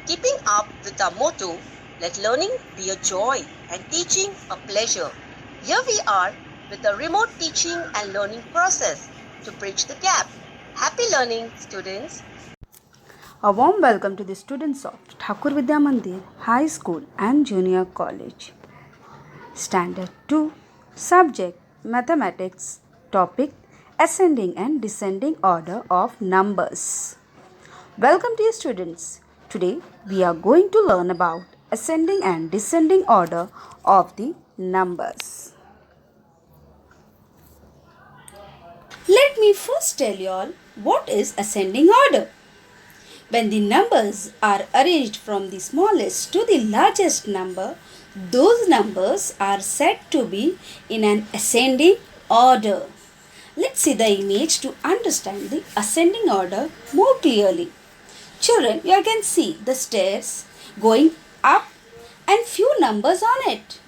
Keeping up with our motto, let learning be a joy and teaching a pleasure. Here we are with a remote teaching and learning process to bridge the gap. Happy learning, students! A warm welcome to the students of Thakur Vidya Mandir High School and Junior College. Standard 2, Subject Mathematics, Topic Ascending and Descending Order of Numbers. Welcome to you students. Today we are going to learn about ascending and descending order of the numbers. Let me first tell you all what is ascending order. When the numbers are arranged from the smallest to the largest number, those numbers are said to be in an ascending order. Let's see the image to understand the ascending order more clearly. Children, you can see the stairs going up and few numbers on it.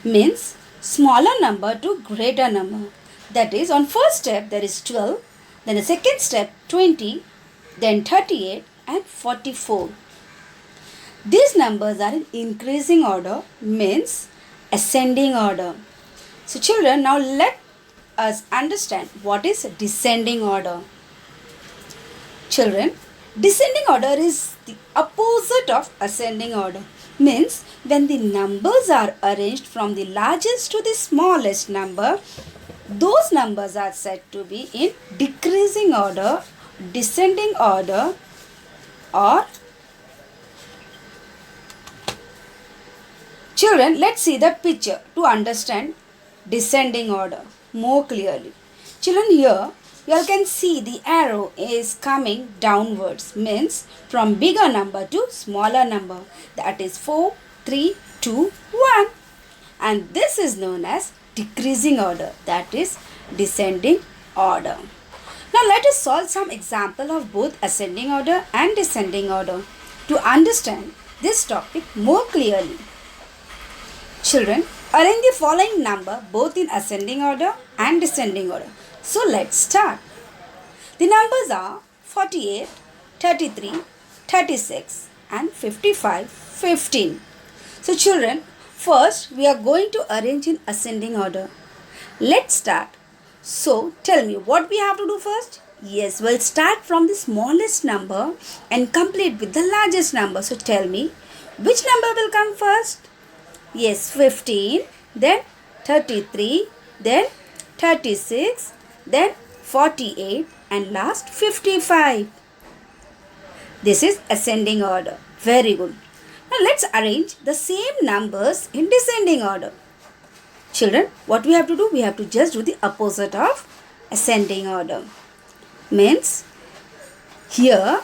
Means smaller number to greater number. That is, on first step there is 12, then the second step 20, then 38 and 44. These numbers are in increasing order, means ascending order. So children, now let us understand what is descending order. Children, descending order is the opposite of ascending order. Means when the numbers are arranged from the largest to the smallest number, those numbers are said to be in decreasing order, descending order, or children, let's see the picture to understand descending order more clearly. Children, here you all can see the arrow is coming downwards, means from bigger number to smaller number, that is 4, 3, 2, 1, and this is known as decreasing order, that is descending order. Now let us solve some example of both ascending order and descending order to understand this topic more clearly. Children, arrange the following number both in ascending order and descending order. So let's start. The numbers are 48, 33, 36 and 55, 15. So children, first we are going to arrange in ascending order. Let's start. So tell me what we have to do first? Yes, we'll start from the smallest number and complete with the largest number. So tell me which number will come first? Yes, 15, then 33, then 36, then 48 and last 55. This is ascending order. Very good. Now let's arrange the same numbers in descending order. Children, what we have to do? We have to just do the opposite of ascending order. Means here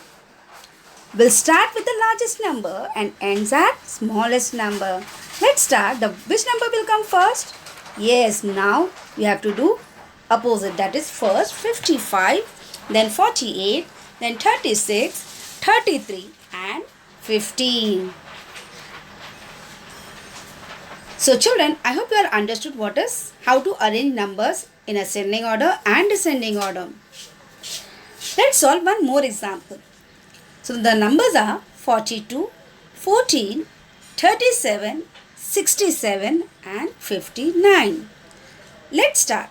we'll start with the largest number and ends at smallest number. Let's start. Which number will come first? Yes, now we have to do opposite. That is first 55, then 48, then 36, 33 and 15. So children, I hope you have understood how to arrange numbers in ascending order and descending order. Let's solve one more example. So the numbers are 42, 14, 37, 67 and 59. Let's start.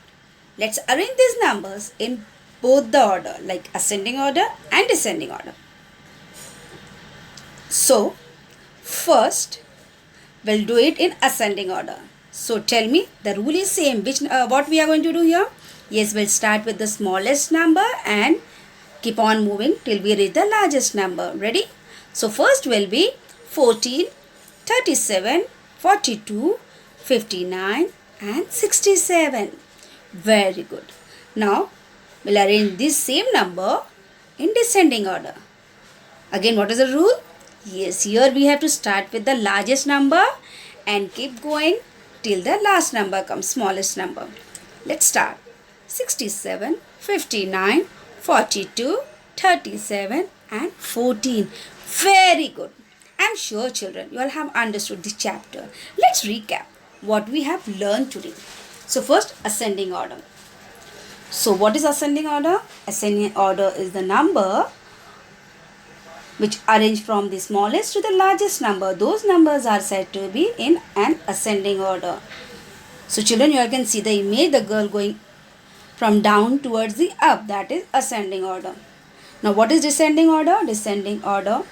Let's arrange these numbers in both the order, like ascending order and descending order. So first we'll do it in ascending order. So tell me, the rule is same. What we are going to do here? Yes, we'll start with the smallest number and keep on moving till we reach the largest number. Ready? So first will be 14, 37, 42, 59 and 67. Very good. Now we'll arrange this same number in descending order. Again, what is the rule? Yes, here we have to start with the largest number and keep going till the last number comes, smallest number. Let's start. 67, 59, 42, 37 and 14. Very good. I'm sure children, you all have understood this chapter. Let's recap what we have learned today. So first, ascending order. So what is ascending order? Ascending order is the number which arrange from the smallest to the largest number. Those numbers are said to be in an ascending order. So children, you all can see the image, the girl going from down towards the up, that is ascending order. Now what is descending order? Descending order,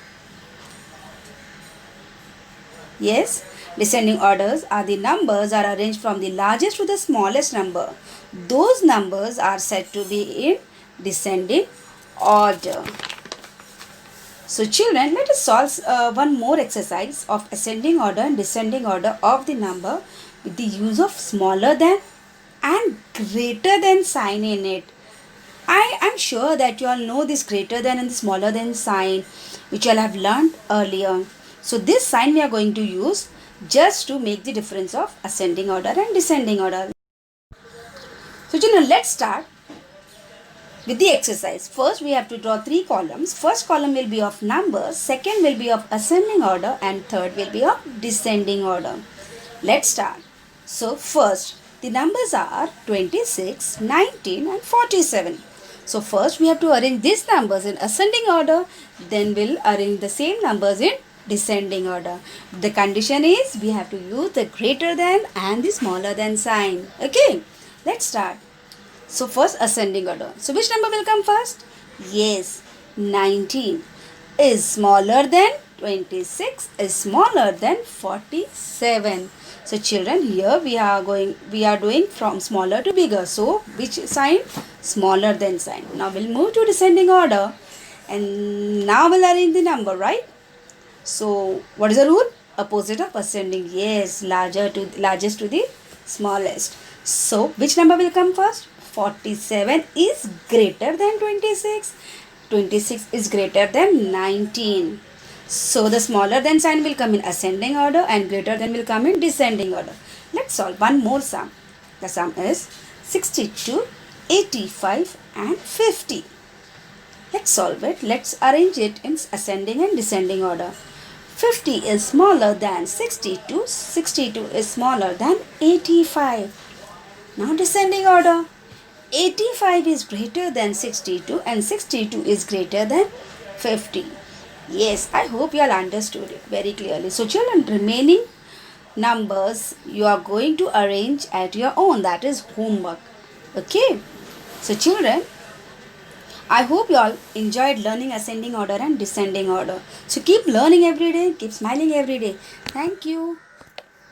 yes, descending orders are the numbers are arranged from the largest to the smallest number. Those numbers are said to be in descending order. So children, let us solve one more exercise of ascending order and descending order of the number with the use of smaller than and greater than sign in it. I am sure that you all know this greater than and the smaller than sign, which you all have learned earlier. So this sign we are going to use just to make the difference of ascending order and descending order. So children, let's start with the exercise. First we have to draw 3 columns. First column will be of numbers, second will be of ascending order, and third will be of descending order. Let's start. So first, the numbers are 26, 19 and 47. So first we have to arrange these numbers in ascending order, then we'll arrange the same numbers in descending order. The condition is we have to use the greater than and the smaller than sign. Okay, let's start. So first ascending order. So which number will come first? Yes, 19 is smaller than 26 is smaller than 47. So children, here we are doing from smaller to bigger. So which sign? Smaller than sign. Now we'll move to descending order and now we'll arrange the number, right? So what is the rule? Opposite of ascending. Yes, largest to the smallest. So which number will come first? 47 is greater than 26. 26 is greater than 19. So the smaller than sign will come in ascending order and greater than will come in descending order. Let's solve one more sum. The sum is 62, 85 and 50. Let's solve it. Let's arrange it in ascending and descending order. 50 is smaller than 62. 62 is smaller than 85. Now descending order. 85 is greater than 62 and 62 is greater than 50. Yes, I hope you all understood it very clearly. So children, remaining numbers you are going to arrange at your own. That is homework. Okay. So children, I hope you all enjoyed learning ascending order and descending order. So keep learning every day. Keep smiling every day. Thank you.